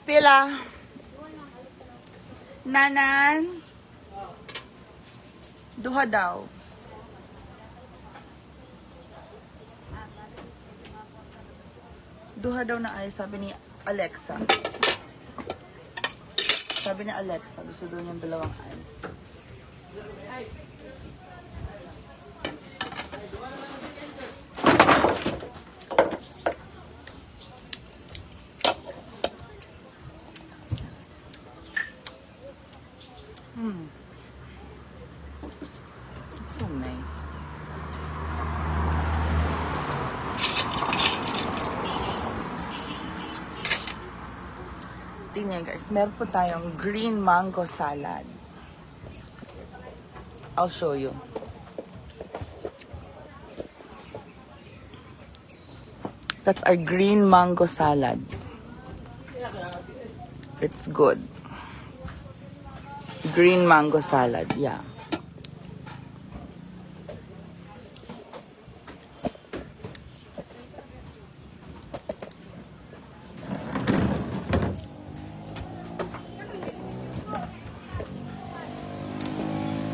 Pila. Nanan. Duha daw. Duha daw na ay, sabi ni Alexa. Sabi ni Alexa, gusto daw niyang dalawang ice. It's so nice. Tingnan guys, meron po tayong green mango salad. I'll show you. That's our green mango salad. It's good. Green mango salad, yeah.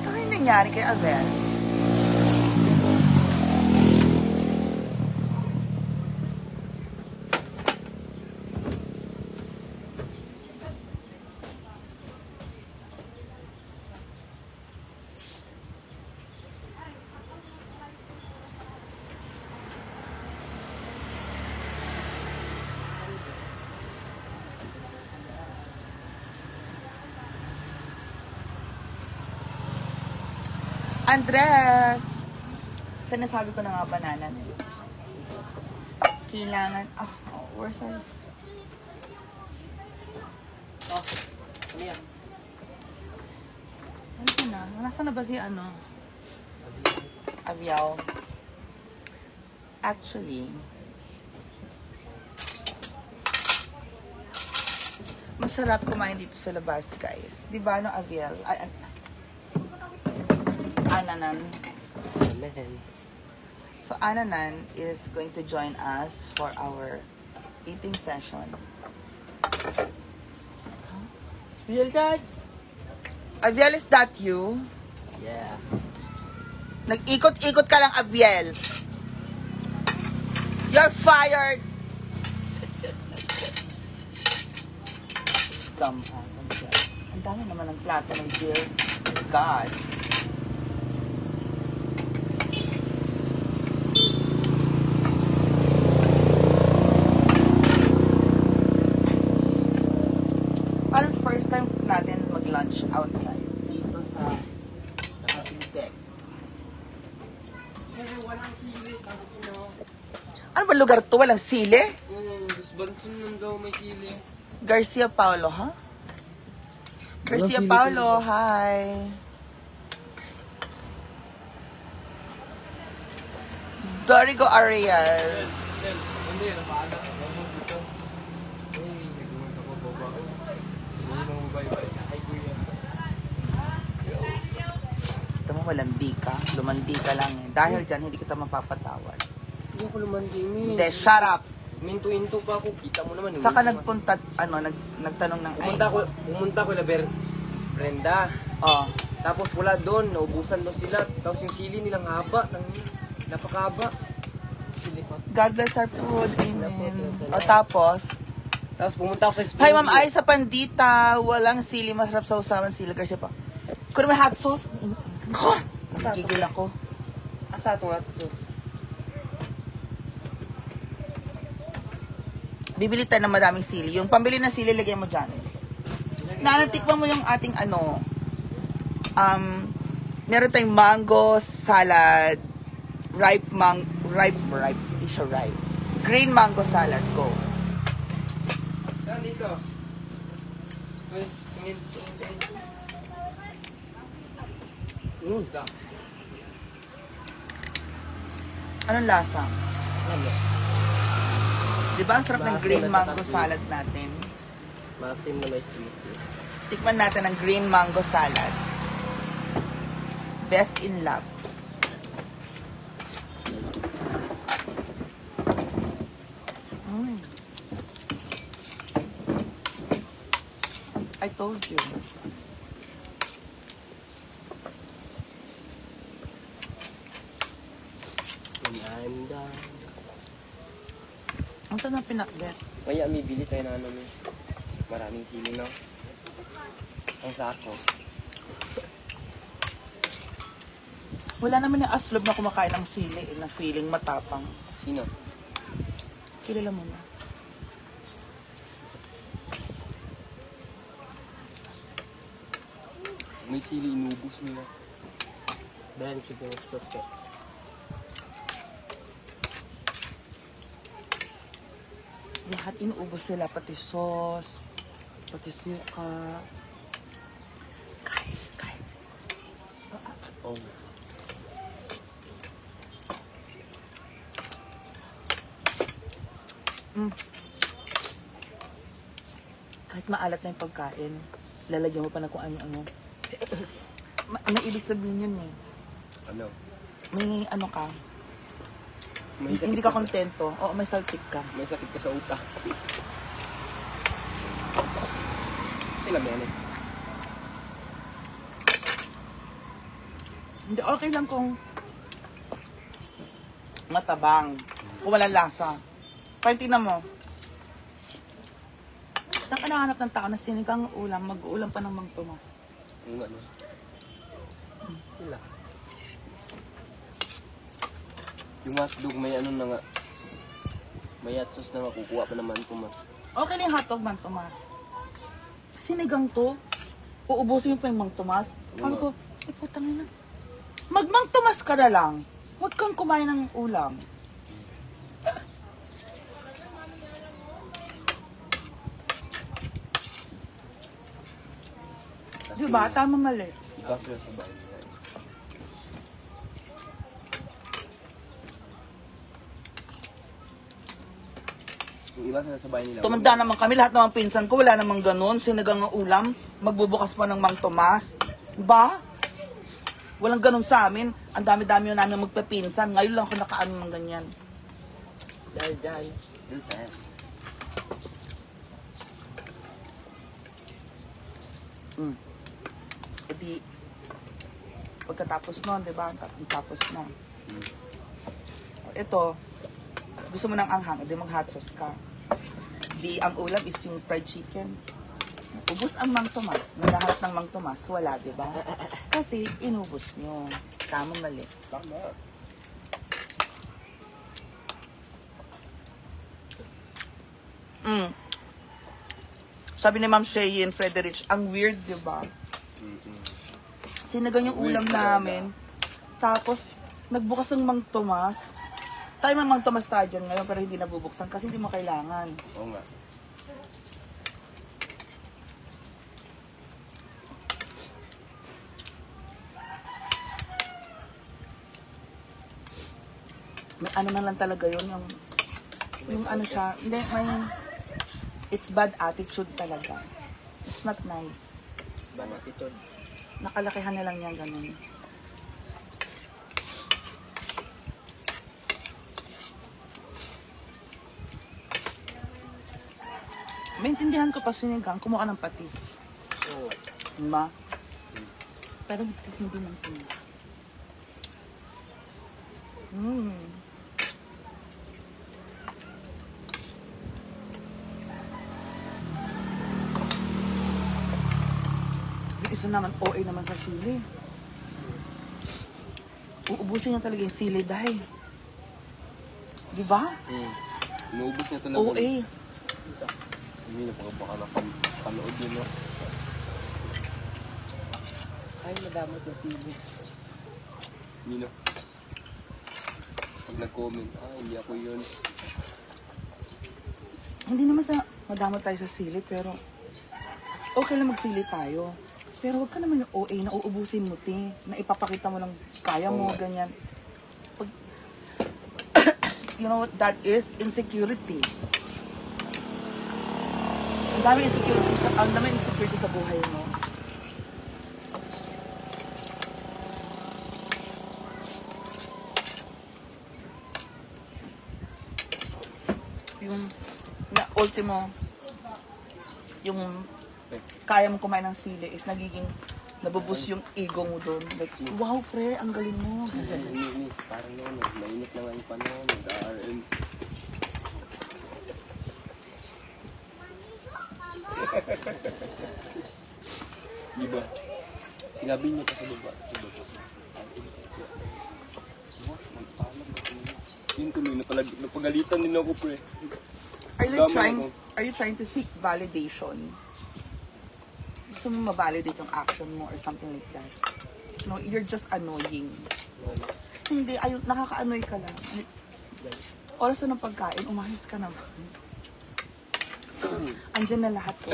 Ano yung nangyari kay Abel? Andres! Sinasabi ko na nga banana. Kailangan... Oh, where's our... Oh, ano yan? Ano na? Nasaan na ba si ano? Avial. Actually... Masarap kumain dito sa labas, guys. Di ba, no, Avial? Ananan. So Ananan is going to join us for our eating session. Real dad? Aviel, is that you? Yeah. Nag-ikot-ikot ka lang, Aviel. You're fired! Dumbass. Ang dami naman ng plato ng beer. God. Parang first time natin mag-lunch outside dito sa ating deck. Walang sili. Ano ba lugar to? Walang sili? Disbanson nun daw may sili. Garcia Paulo, ha? Garcia sili Paulo, hi. Dorigo Arias. Hindi, napaala. Dito. Nagumag ako baba. Hindi nang mabay-bay siya. Ay, kuya. Ito mo, malandi ka. Lumandi ka lang eh. Dahil dyan, hindi kita mapapatawad. Hindi ako lumandi, Min. Hindi, shut up. Minto-into pa ako. Kita mo naman. Saka nagpunta, nagtanong ng Pumunta ko na Brenda. Oh. Tapos wala doon. Naubusan doon sila. Tapos yung sili nilang haba. Napakahaba. God bless our food. Amen. O tapos, Pumunta ako sa Springfield. hi Ma'am Ay sa Pandita. Walang sili. Masarap sa usawan sili. Kasi pa. Kung may hot sauce. Gigil ako. Asa itong hot sauce? Bibili tayo ng madaming sili. Yung pambili na sili, lagyan mo dyan. Nanatikman mo yung ating meron tayong mango salad, ripe, hindi siya ripe. Green mango salad, go. Saan dito? Tingin. Anong lasa? Diba ang sarap ng green mango salad natin? Masim na may sweet. Tikman natin ang green mango salad. Best in Labs. told you. When I'm done. Ang saan ang pinakbet? Kaya may bili tayo na ano, may maraming sili, no? Ang sako. Wala naman yung aslob na kumakain ng sili na feeling matapang. Sino? Kilala mo na. May sili, inubos nila. Ben, sige, express ka. Lahat inuubos sila, pati sauce, pati suka. Guys. Oh. Kahit maalat na yung pagkain, lalagyan mo pa na kung ano-ano. May ibig sabihin yun eh. Ano? May ano ka, May sakit hindi ka kontento. Oo, may saltik ka. May sakit ka sa utak. Sila mo yan eh. Hindi, okay lang kung matabang. Kung walang lasa. Kaya tingnan mo. Saan ka nakahanap ng tao na sinigang ulam, mag-uulam pa ng Mang Tomas? Yung ano? Sila. Yung hotdog may ano na nga. May hot sauce na nga, kukuha pa naman ko mas. Okay na yung hotdog, Mang Tomas. Sinigang to, uubusin mo pa yung Mang Tomas. Sabi ko, putang ina. Mag-Mang Tomas ka na lang. Huwag kang kumain ng ulam. Diba? Tama mali. Iba sila sa bahay nila. Yung iba sila sa bahay nila. Tumanda naman kami, lahat naman pinsan ko, wala namang ganun. Sinigang ang ulam, magbubukas pa ng Mang Tomas. Ba? Walang ganun sa amin. Ang dami-dami yung namin magpapinsan. Ngayon lang ako nakaano ng ganyan. Dahil dyan. Dahil tayo. E di, pagkatapos nun, di ba? Tapos na. Ito, gusto mo ng anghang, edi mag-hot sauce ka. Di, ang ulam is yung fried chicken. Ubus ang Mang Tomas. Naghahanap ng Mang Tomas, wala, di ba? Kasi inubos nyo. Tama mali. Tama. Sabi ni Ma'am Sheyin Frederich, ang weird, di ba? Sinigang yung ulam namin. Tapos, nagbukas ng Mang Tomas. Tayo may Mang Tomas tayo dyan ngayon, pero hindi nabubuksan kasi hindi mo kailangan. Oo nga. May ano na lang talaga yun, yung ano siya, hindi, may, it's bad attitude talaga. It's not nice. Bad attitude. Nakalakihan na lang yan ganun. Maintindihan ko pa sinigang, kumuha ng patis. Oo. Diba? Pero hindi man tingin. Yung isa naman, OA naman sa sili. Uubusin niya talaga yung sili dahil. Diba? Inuubos niya talaga. OA. Hindi na baka nakapanood yun, no? Ay, madamot na sili. Hindi na. Pag nag-comment, hindi ako yun. Hindi naman sa madamot tayo sa sili, pero okay lang magsili tayo. Pero wag ka naman yung OA na uubusin mo, te. Na ipapakita mo lang kaya mo, ganyan. Pag, you know what that is? Insecurity. Ang dami insecurity sa buhay mo. Yung na ultimo yung kaya mo kumain ng sili is nagiging nabubus yung ego mo doon. Like, wow, pre, ang galing mo. Ini, parang noon, mainit na nga yung panahon, nag-RM. Diba? Sinabi niya pa sa baba. Yun tuloy, napagalitan din ako, pre. Are you trying to seek validation? Gusto mo ma-validate yung action mo or something like that? No, you're just annoying. Hindi, ayun, nakaka-annoy ka lang. Oras na ng pagkain, umayos ka naman. Andiyan na lahat ko.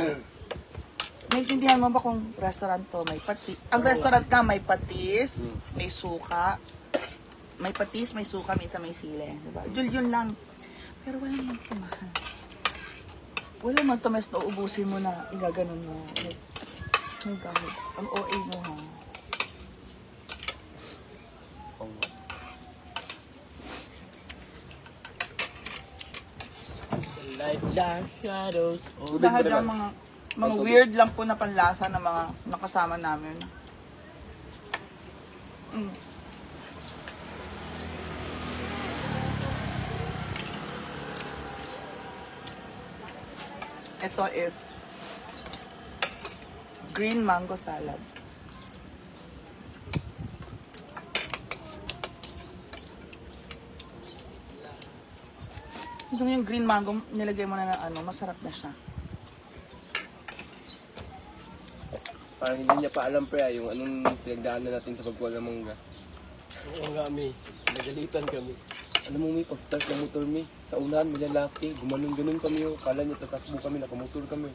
Naintindihan mo ba kung restaurant to, may patis? Ang restaurant ka, may patis, may suka, may patis, may suka, minsan may sile. Diba? Yun lang. Pero wala mang tumahan. Wala mang tumas na uubusin mo na igaganon mo. Like, oh God, ang OA mo ha. Like the shadows. Dahil lang mga weird lang po na panlasa ng mga nakasama namin. Ito is green mango salad. Ito yung green mango, nilagay mo na ng ano, masarap na siya. Parang hindi niya pa alam, pre, yung anong pinagdaanan natin sa pagkuha ng mangga. Oo nga, mi. Nagalitan kami. Alam mo, mi, pag-start ng motor, mi, sa unahan, may lalaki, gumanon-ganon kami, oh. Kala niya tatakbo kami, nakamotor kami.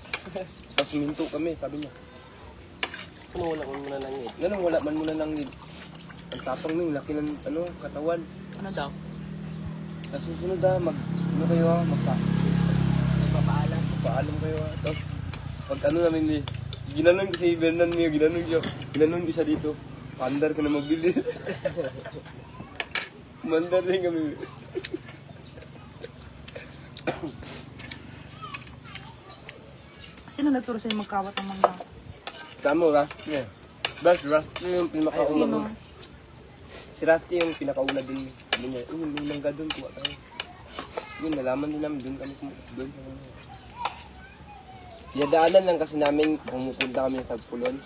Tapos minto kami, sabi niya. Ano, wala man muna ng ngid? Ganun, wala man muna ng ngid. Ang tapang mi, laki ng, katawan. Ano daw? Sa susunod ano kayo ha, magpapaalam. Magpapaalam kayo ha. Tapos, pag namin ni, ginanon ko si Bernan niya, ginanon ko siya dito. Pandar ka na magbili. Mandar din kami. Sino nagturo sa'yo magkawat ng mangga? Tamo, Rusty. Rusty yung pinakauna. Sino? Si Rusty yung pinakauna din. Sabi niya, may mangga doon, kuha tayo. Yun, nalaman din namin, doon kami doon sa mga. Yadaanan lang kasi namin, pumupunta kami sa Pulon.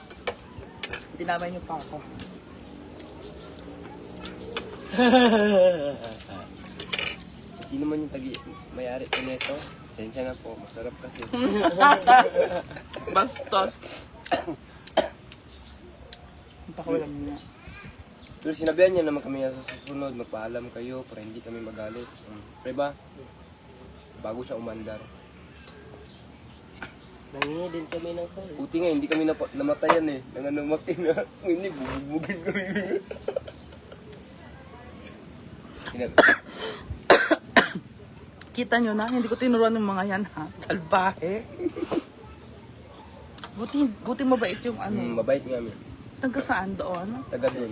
Dinamay niyo pa ako. Sino man yung may-ari ko nito? Sensya na po, masarap kasi. Bastos. Pakawalan niya. Pero sinabihan niya naman kami sa susunod, magpaalam kayo para hindi kami magalit. Pre ba? Bago siya umandar. Nangingi din kami ng sayo. Puti nga, hindi kami namatayan eh. Nanganumaki na. Hindi, bubugbugin kami. Kita nyo na, hindi ko tinuruan ng mga yan ha. Salbahe. Buti mabait yung ano. Mabait nga kami. Taga saan doon? Taga doon.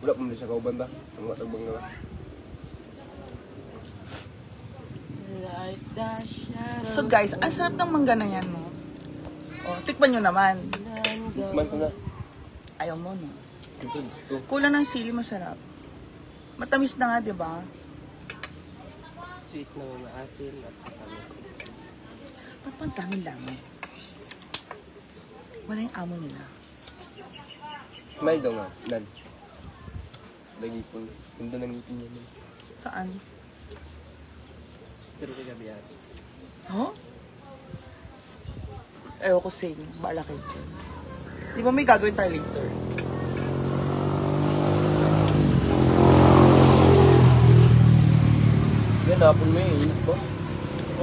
Wala pa mo siya kauban ba? Sa mga tagbang nga ba? Like the shadows. So guys, ang sarap ng mangga na yan, no? O, tikman nyo naman. Tikman ko na. Ayaw mo, no? Ito, gusto. Kulang ng sili, masarap. Matamis na nga, di ba? Sweet na may maasin at matamis. Ba't ang dami lang eh? Wala yung amo nila. Smile daw nga. Nan. Lagi po. Ganda ng ngipin niya. Saan? Pero kagabi yan. Huh? Ewan ko sing. Baala kayo dyan. Di ba may gagawin tayo later? Yan, hapon mo yung init ba?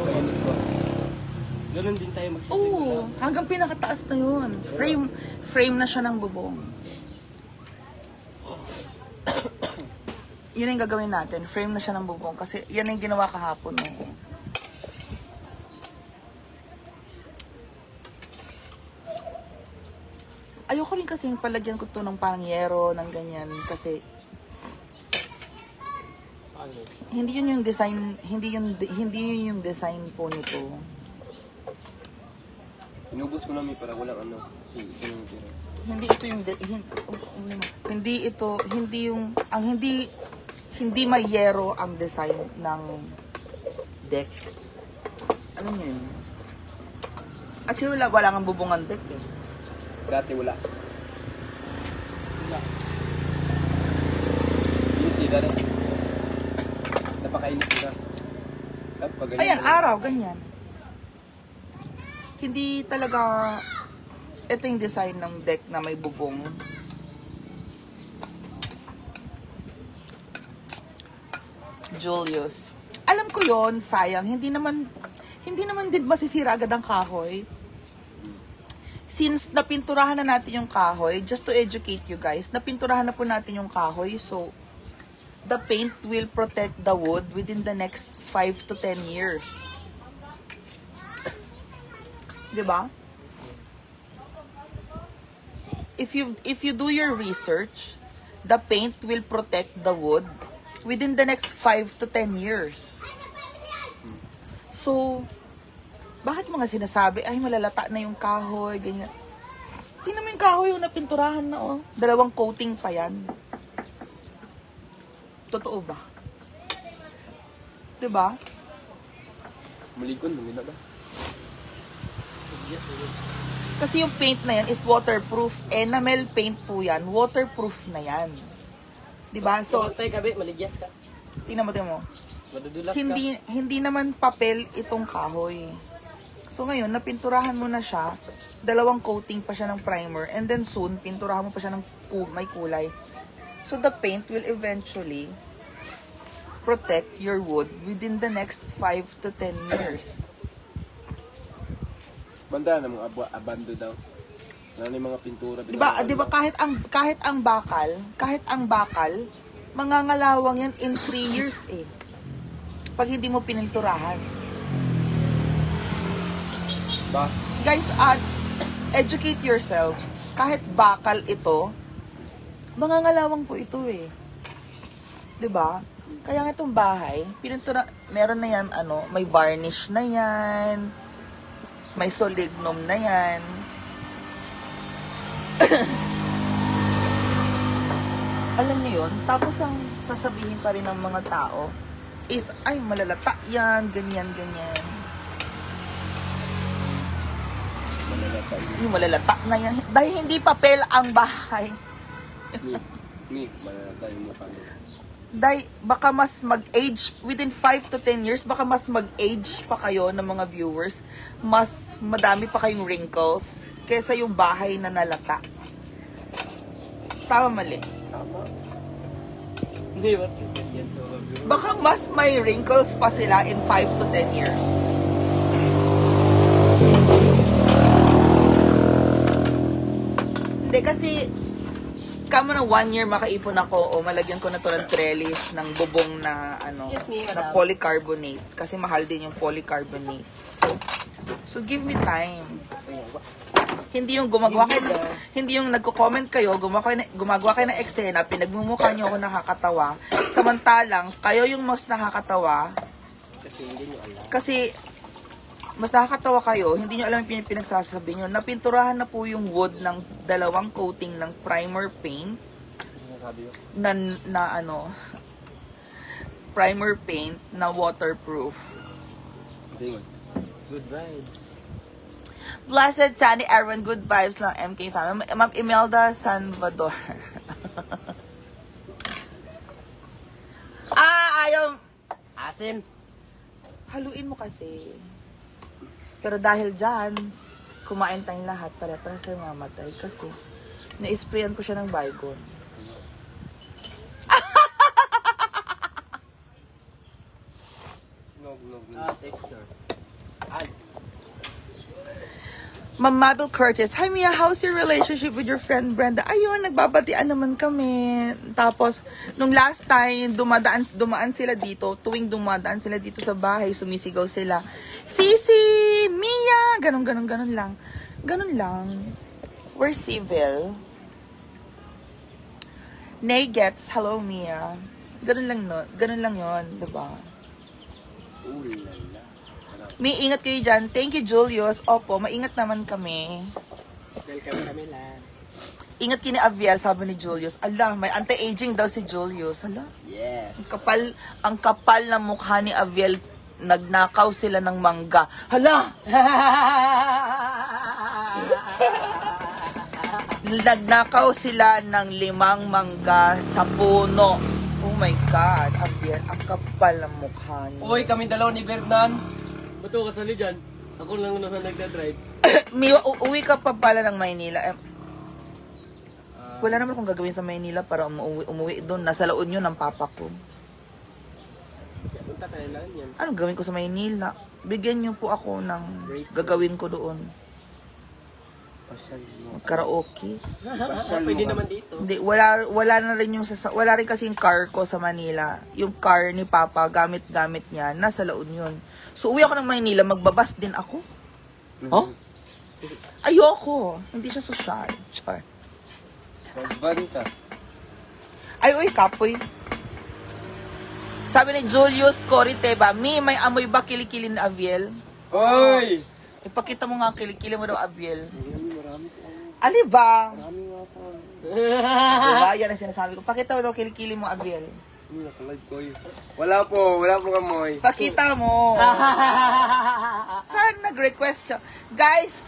Kainit ba? Ganun din tayo magsisimula. Oo, hanggang pinakataas na yun. Frame na siya ng bubong. Yun yung gagawin natin. Frame na siya ng bubong. Kasi yan yung ginawa kahapon. No? Ayoko rin kasi yung palagyan ko to ng parang yero, ng ganyan. Kasi Ano? hindi yun yung design, hindi yun yung design po nito. Inubos ko na may para walang ano. Sige, ito yung tira. Hindi ito yung hindi ito, hindi may yero ang design ng deck. Alam niyo yun? Actually, wala nga bubungan deck eh. Dati wala. Init tira rin. Napakainit tira. Ayan, araw, ganyan. Hindi talaga, ito yung design ng deck na may bubong. Julius. Alam ko yon, sayang. Hindi naman din masisira agad ang kahoy. Since napinturahan na natin yung kahoy, just to educate you guys, napinturahan na po natin yung kahoy. So, the paint will protect the wood within the next 5 to 10 years. Diba? If you do your research, the paint will protect the wood within the next 5 to 10 years. So, bakit mga sinasabi, ay malalata na yung kahoy, ganyan. Tingnan mo yung kahoy yung napinturahan na, oh. 2 coating pa yan. Totoo ba? Diba? Malikon, lumina ba? Kasi yung paint na yan is waterproof. Enamel paint po yan. Waterproof na yan. Diba? So, So, tayo gabi, maligyas ka. tingnan mo. Madudulas ka. Hindi naman papel itong kahoy. So ngayon, napinturahan mo na siya, 2 coating pa siya ng primer, and then soon, pinturahan mo pa siya ng may kulay. So the paint will eventually protect your wood within the next 5 to 10 years. Banda na mga abando daw. Ano yung mga pintura. Diba kahit ang bakal, mangangalawang yan in 3 years eh. Pag hindi mo pininturahan. Ba? Guys, educate yourselves. Kahit bakal ito, mangangalawang po ito eh. 'Di ba? Kaya nga itong bahay, pinuntura, meron na yan, may varnish na yan, may solignum na yan. Alam niyo yun? Tapos ang sasabihin pa rin ng mga tao is, ay, malalata yan, ganyan. Malalata yun. Yung malalata na yan. Dahil hindi papel ang bahay. Malalata yung mukha niya. Dahil baka mas mag-age, within 5 to 10 years, baka mas mag-age pa kayo ng mga viewers. Mas madami pa kayong wrinkles kesa yung bahay na nalata. Tama, mali. Tama. Hindi ba? Yan sa mga viewer. Baka mas may wrinkles pa sila in 5 to 10 years. Hindi, kasi kamo na 1 year makaipon ako o malagyan ko na to ng trellis ng bubong na Excuse me, na madam. polycarbonate kasi mahal din yung polycarbonate. So give me time. Hindi yung hindi yung nagko-comment kayo, gumagawa kayo ng eksena, pinagmumukha niyo ako nakakatawa. Samantalang kayo yung mas nakakatawa Kasi hindi nyo alam. kasi mas nakakatawa kayo, hindi nyo alam yung pinagsasabi nyo. Napinturahan na po yung wood ng 2 coating ng primer paint Sabi ko. primer paint na waterproof. Tingin. Good vibes. Blessed Sandy Aaron, good vibes lang MK family. Ma'am Imelda Salvador. Ayaw. Asim. Haluin mo kasi. Pero dahil dyan, kumain tayong lahat para sa mamatay kasi na-sprayan ko siya ng Baygon. Nog. Texture. Ma'am Mabel Curtis, hi Mia, how's your relationship with your friend Brenda? Ayun, nagbabatian naman kami. Tapos, nung last time, dumaan sila dito, tuwing dumadaan sila dito sa bahay, sumisigaw sila, Sisi! Mia! Ganon lang. Ganon lang. We're civil. Nay gets, hello Mia. Ganon lang yun, diba? Ulala. May ingat kayo dyan. Thank you, Julius. Opo, maingat naman kami. Welcome kami lang. Ingat kini Aviel, sabi ni Julius. Ala, may anti-aging daw si Julius. Ala, Yes. ang kapal na mukha ni Aviel. Nagnakaw sila ng mangga. Hala! Nagnakaw sila ng 5 mangga sa puno. Oh my God, Aviel, ang kapal ng mukha niya. Uy, kami dalawa ni Bernan. Ba't ako kasali dyan? Ako lang naman nagdadrive. Uwi ka pa pala ng Maynila. Wala naman akong gagawin sa Maynila para umuwi doon. Nasa La Union ng papa ko. Punta tayo lang yan. Anong gawin ko sa Maynila? Bigyan niyo po ako ng gagawin ko doon. Karaoke. Pwede naman dito. Hindi, wala na rin wala rin kasi yung car ko sa Manila. Yung car ni Papa, gamit-gamit niya, nasa La Union. So, uwi ako ng Maynila, magbabas din ako. Oh? Ayoko. Hindi siya social. Char. Magban ka. Ay, uy, kapoy. Sabi ni Julius Coriteba, may amoy ba kilikili ni Aviel? Oy! Ipakita mo nga ang kilikili mo daw, Aviel. Marami ko. Ali ba? Marami nga po. Diba? Yan ang sinasabi ko. Pakita mo daw kilikili mo, Aviel. Uy, nakalive ko yun. Wala po kamoy. Pakita mo. Saan nag-request siya? Guys,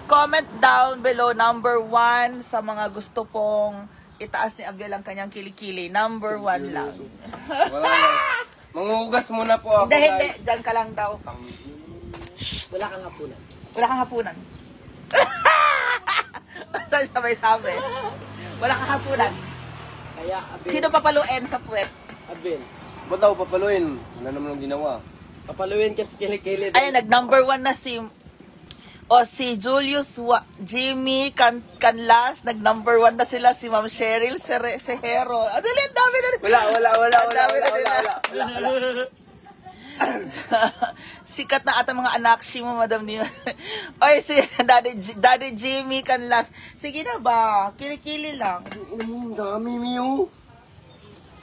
comment down below number 1 sa mga gusto pong itaas ni Abiel ang kanyang kilikili. Number 1 lang. Wala na. Manguhugas muna po ako, Hindi. guys. Diyan ka lang daw. Wala kang hapunan. Wala kang hapunan. Saan siya may sabi? Wala kang hapunan. Kaya, Abel. Sino papaluin sa puwet? Abel. Ba't ako papaluin? Wala naman ang ginawa. Papaluin ka sa kilikili. Ayun, nag-number 1 na si Julius Jimmy Canlas, nag-number 1 na sila, si Ma'am Cheryl Sehero. Dali, ang dami na. Wala. Sikat na ata mga anak mo, Madam Dina. Oy, si Daddy Jimmy Canlas. Sige na ba? Kilikili lang. Dami, Miyo.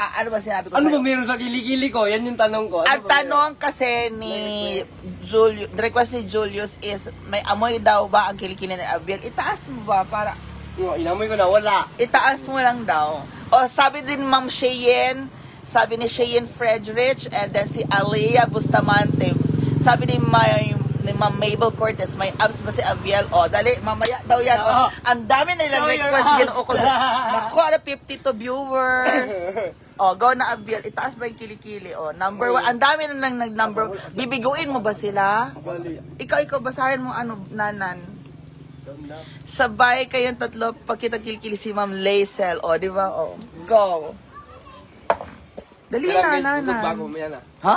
Ano ba sinabi ko Ano sa'yo? ba meron sa kilikili ko? Yan yung tanong ko. Ano Ang ba tanong kasi ni Julius, the request ni Julius is, may amoy daw ba ang kilikili ni Abiel? Itaas mo ba para meron? Inamoy ko na, wala. itaas mo lang daw. O sabi din Ma'am Cheyenne, sabi ni Cheyenne Fredrich, and then si Alea Bustamante. Sabi ni Ma'am Mabel Cortez, may abs ba si Abiel? O, dali, mamaya daw yan. O, ang dami nilang request. Ginoo ko. Naku, 52 viewers. O, go na Abiel. Itaas ba yung kilikili? O, number 1. Ang dami na nang nag-number. Bibiguin mo ba sila? Bali. Ikaw, basahin mo ano, Nanan. Sabay kayong tatlo, pagkita kilikili si Ma'am Laisel. O, di ba? O, go. Dali na, Nanan. Busog ba ako? Nanan. Maya na. Ha?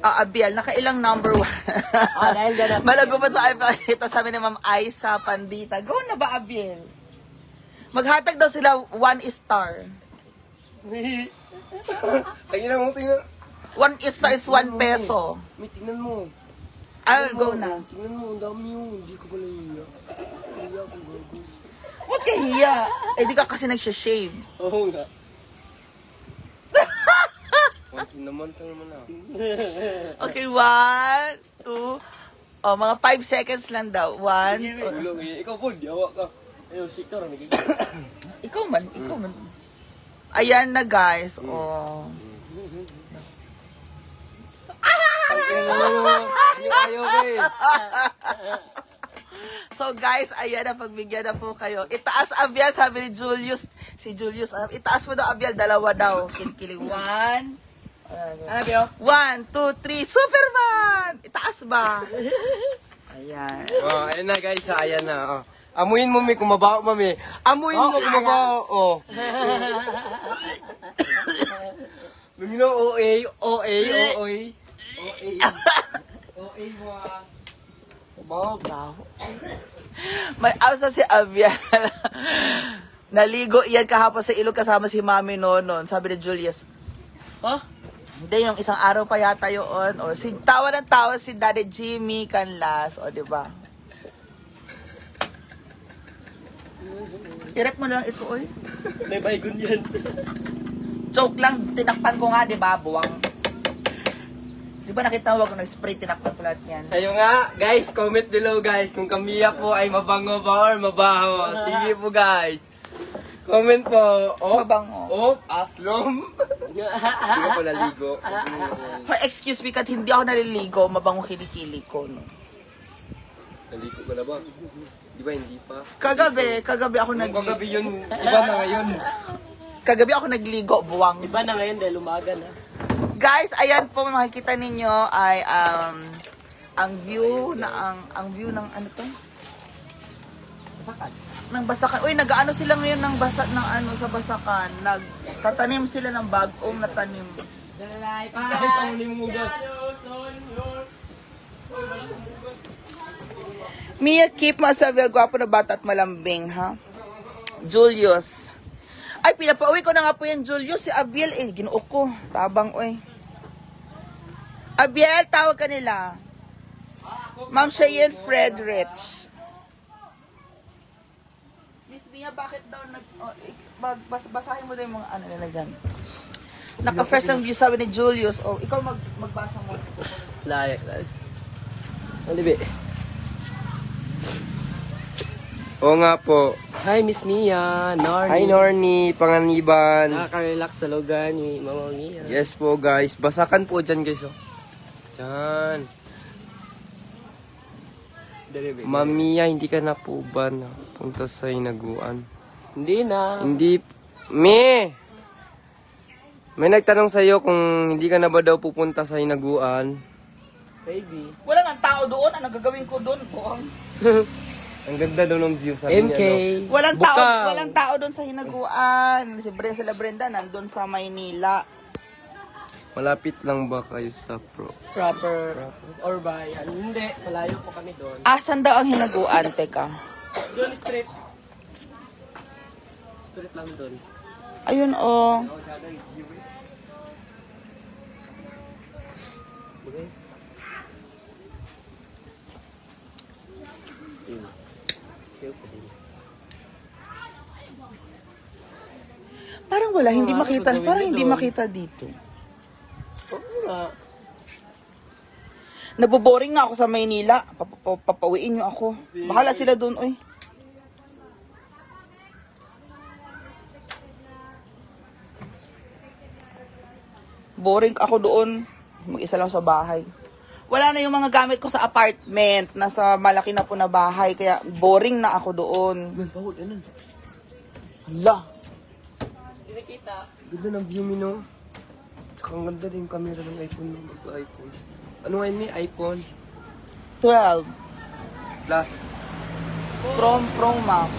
Ah, Abiel, nakailang number 1. dahil ganun. Malago pa ito ay pakita, sabi ni Ma'am Aisa Pandita. Go na ba, Abiel? Maghatag daw sila 1 star. Tingnan mo. 1 star is 1 peso. May tingnan mo. I will go na. Tingnan mo, ang dami yun. Hindi ko pala hiya. Hiya akong gago. What ka hiya? Eh, di ka kasi nagsha-shave. Oo nga. Once in a month naman na. Okay, 1, 2. Oh, mga 5 seconds lang daw. 1. Ulo, ikaw po, diyawa ka. Ayun, siktor. Ikaw man. Ayan na, guys. Oh. Tingnan mo, yung ayaw ka eh. So guys, ayan na, pagbigyan na po kayo. Itaas Abiel, sabi ni Julius. Si Julius, itaas mo daw Abiel, 2 daw. Kilikili. 1. Ano ba 1, 2, 3, Superman! Itaas ba? Ayan. Oh, ayun na guys, ayan na. Oh. Amuin mo, mi, kumabaho, mami. Amuin mo, kumabaho. Oh. Lumino, OA mo ah. Kumabaho. May abs na si Abiel. Naligo iyan kahapon sa ilog kasama si Mami Nonon. Sabi ni Julius. Ha? Hindi, yung isang araw pa yata yun. O, tawa ng tawa si Daddy Jimmy Canlas. O, di ba? I-rep mo lang ito, oy. May baygon yan. Joke lang, tinakpan ko nga, di ba? Buwang. Di ba nakita mo ako nag-spray, tinakpan ko lahat yan. Sa'yo nga, guys, comment below guys kung kamiya po ay mabango ba or mabaho. Sige po guys. Comment po. Oh, Mabango. oh, aslom. Hindi ka po naligo. Excuse me, kat hindi ako naliligo, mabango kilikili ko. No? Naligo ka na ba? Di ba hindi pa? Kagabi ako Kung nagligo. kagabi yun, iba na ngayon. Kagabi ako nagligo, buwang. Iba na ngayon dahil umaga na. Guys, ayan po makikita ninyo ay ang view ng ano to? Masakan. Ng Basakan. Uy, nag-ano sila ngayon ng sa Basakan. Nagtatanim sila ng bagong natanim. Ay, pangunin mo mugas. Mia, keep Masaville, gwapo na bata at malambing, ha? Julius. Ay, pinapauwi ko na nga po yan, Julius. Si Abiel, ginoo ko. Tabang, oy. Abiel, tawag ka nila. Ma'am Cheyenne Fredrich. Miss Mia, bakit daw basahin mo daw yung mga ano nila dyan. Naka-fresh ang view, sabi ni Julius. Oh, ikaw magbasa mo. Layak. Alibi. Oo nga po. Hi, Miss Mia. Nornie. Hi Nornie, Panganiban. Nakaka-relax sa lugar ni Mama Mia. Yes po guys, basakan po dyan guys. Oh. Dyan. Mamiya, hindi ka na po ba napunta sa hinaguan? Hindi na. Hindi. May nagtanong sa'yo kung hindi ka na ba daw pupunta sa hinaguan. Baby. Wala nga tao doon. Ano gagawin ko doon? Buong. Ang ganda daw ng view, sabi MK. niya. No? Walang tao doon sa hinaguan. Si Brenda nandun sa Maynila. Malapit lang ba kayo sa Proper. Or by. Hindi. Malayo po kami doon. Asan daw ang hinaguan? Teka. Doon straight. Straight lang doon. Ayun oh. Parang wala, hindi makita. Parang hindi makita dito. Oo nga. Naboboring nga ako sa Maynila. Papawiin nyo ako. Bahala sila doon, oy. Boring ako doon. Mag-isa lang sa bahay. Wala na yung mga gamit ko sa apartment. Nasa malaki na po na bahay. Kaya boring na ako doon. Hala. Hindi nakita. Ganda ng view mi, no? Tsaka ang ganda din yung camera ng iPhone mo. Basta iPhone. Ano ngayon may iPhone? 12. Plus. Pro Max.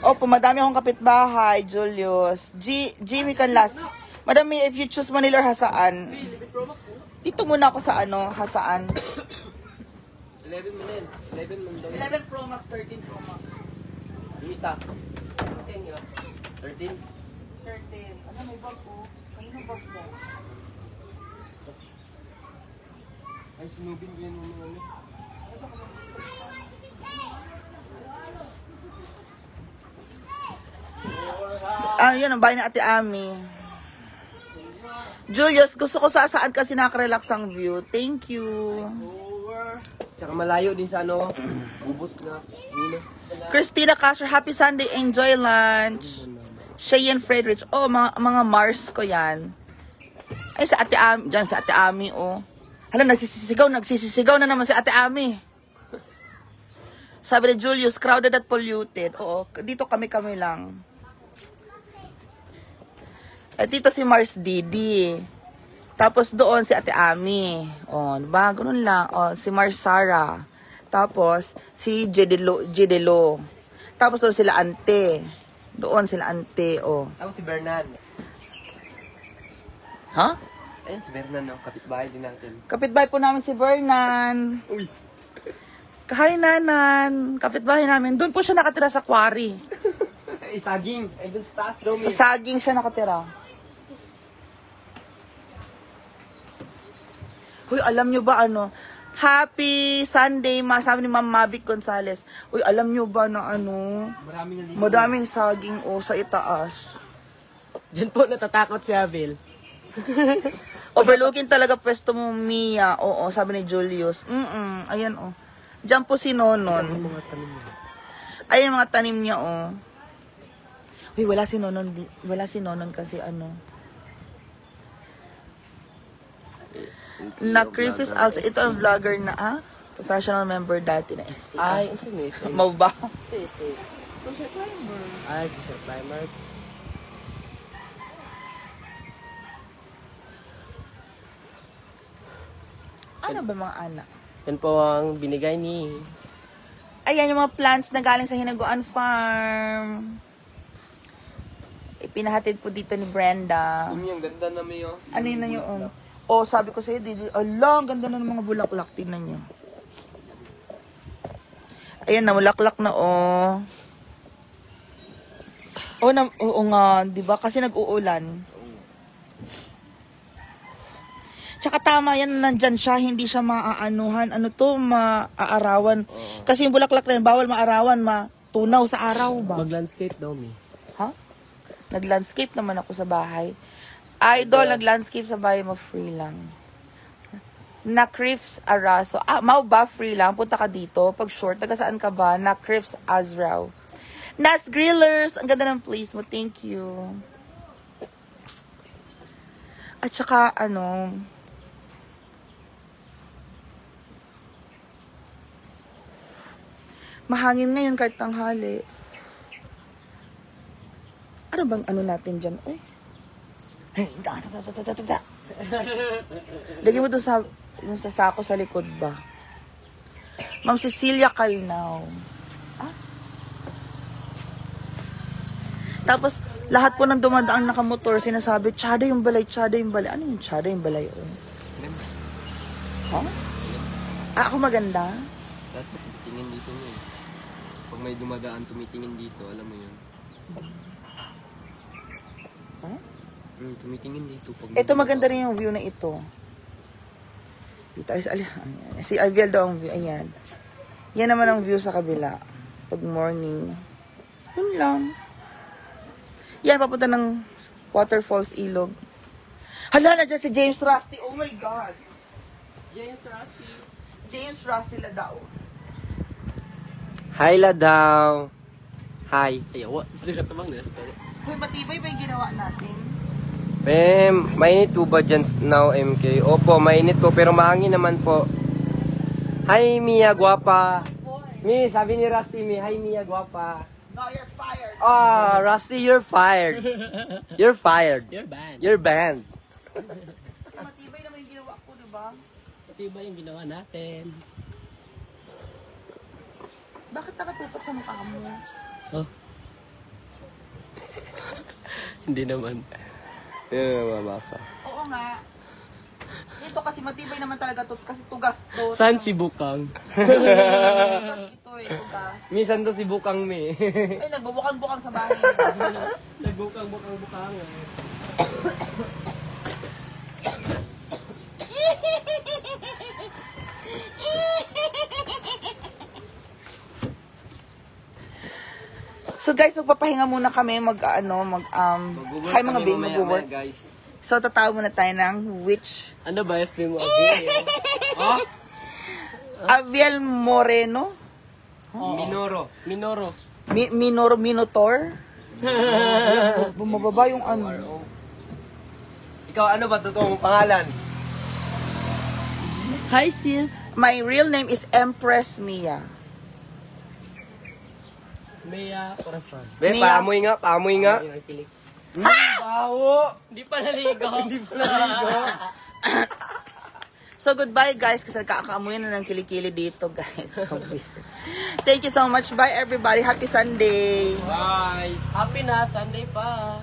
Opo, madami akong kapitbahay, Julius. Jimmy Canlas. Madami, if you choose Manila or Hasaan. Dito muna ako sa ano, Hasaan. 11 mo na yun. 11 mo daw. 11 Pro Max, 13 Pro Max. Yung isa. 10 yun. 13. 13. Ano, may bag ko? Kanino bag ko? Ay, sinubin ko yan mga ano. Yun ang bahay ni Ate Ami. Julius, gusto ko saan kasi nakarelax ang view. Thank you. Tsaka malayo din sa ano. Ubot na. Christina Castro, happy Sunday. Enjoy lunch. Cheyenne Fredrich. Oh, mga Mars ko yan. Ay, sa Ate Ami. Diyan, sa Ate Ami, oh. Hala, nagsisisigaw na naman si Ate Ami. Sabi ni Julius, crowded at polluted. Oo, dito kami lang. At dito si Mars Didi. Tapos doon si Ate Ami. O, diba? Ganun lang. O, si Mars Sara. Tapos, si Jedelo. Tapos doon sila Ante. Doon sila Ante, o. Tapos si Bernan. Ha? Ayun si Bernan, no? Kapitbahay din natin. Kapitbahay po namin si Vernan. Uy! Hi, Nanan. Kapitbahay namin. Doon po siya nakatira sa quarry. Ay, saging. Ay, dun sa taas daw, Sa saging siya nakatira. Uy, alam nyo ba ano? Happy Sunday, sabi ni Ma'am Mavic Gonzales. Uy, alam nyo ba na ano? Maraming nalito. Madaming saging sa itaas. Diyan po natatakot si Abel. Overlooking talaga pwesto mo, Mia. Oo, sabi ni Julius. Ayan, oh. Diyan po si Nonon. Mga tanim niya. Ayan mga tanim niya, oh. Uy, wala si Nonon. Wala si Nonon kasi ano. Na Creepy's also. Ito ang vlogger na, professional member dati na SC. Ay, ang sinisig. Mau ba? Sinisig. Social climber. Ay, social climbers. Ano ba mga anak? Yan po ang binigay ni... Ayan yung mga plants na galing sa Hinaguan Farm. Ipinahatid po dito ni Brenda. Ang ganda na may oh. Ano yun na yun? Oh, sabi ko sa'yo, ala, ang ganda na ng mga bulaklak. Tingnan nyo. Ayan na, bulaklak na, oh. Oo nga, di ba? Kasi nag-uulan. Tsaka tama yan, nandyan siya, hindi siya maaanuhan, maaarawan. Kasi yung bulaklak na yun, bawal maarawan, matunaw sa araw ba? Mag-landscape daw, mi. Ha? Nag-landscape naman ako sa bahay. Idol, nag-landscape sa bahay mo, free lang. Na Crifts Araso. Mau ba free lang? Punta ka dito. Pag short, taga saan ka ba? Na Crifts Azraw. Nas Grillers. Ang ganda ng place mo. Thank you. At saka, mahangin ngayon kahit tanghali. Ano bang natin dyan? Uy. Hey, lagyan mo doon sa sako sa likod ba? Ma'am Cecilia Calnao. Tapos, lahat po ng dumadaang nakamotor, sinasabi, tsada yung balay, tsada yung balay. Ano yung tsada yung balay? Ha? Ako maganda? Dati tumitingin dito mo eh. Pag may dumadaan tumitingin dito, alam mo yun. Tumitingin dito. Pag Ito maganda rin yung view na ito. Dito ay si Alviel daw ang view. Ayan. Yan naman ang view sa kabila. Pag morning. Yun lang. Yan, papunta ng Waterfalls Ilog. Hala na dyan si James Rusty. Oh my God. James Rusty. James Rusty Ladao. Hi, Ladaw. Hi. Ayaw, sila tamang nesta. Uy, matibay ba yung ginawa natin? Mainit po ba dyan now, MK? Opo, mainit po, pero mahangin naman po. Hi, Mia, guwapa. Mi, sabi ni Rusty, hi, Mia, guwapa. No, you're fired. Rusty, you're fired. You're fired. You're banned. You're banned. Matibay naman yung ginawa ko, diba? Ito ba yung ginawa natin? Bakit nakatutok sa mukha mo? Oh. Hindi naman. Hindi naman mabasa. Oo nga. Ito kasi matibay naman talaga to kasi tugas to. Saan si Bukang? Tugas ito tugas. Minsan to si Bukang, Mi. Ay, nagbubukang-bukang sa bahay. Nagbukang. So guys, magpapahinga muna kami hi mga babe, mag-work. Guys. So tatawa muna tayo ng which Ano ba FB mo? Oh? Aviel Moreno, Minoro. Minotaur. Bumababa yung Ikaw, ano ba totoo mong pangalan? Hi sis. My real name is Empress Mia. Mia Corazon. Be, Mia. paamoy nga. Baho! Hindi pa naligo. Hindi pa naligo. So goodbye guys kasi kakaamuyan na ng kilikili dito guys. Thank you so much. Bye everybody. Happy Sunday. Bye! Happy na Sunday pa.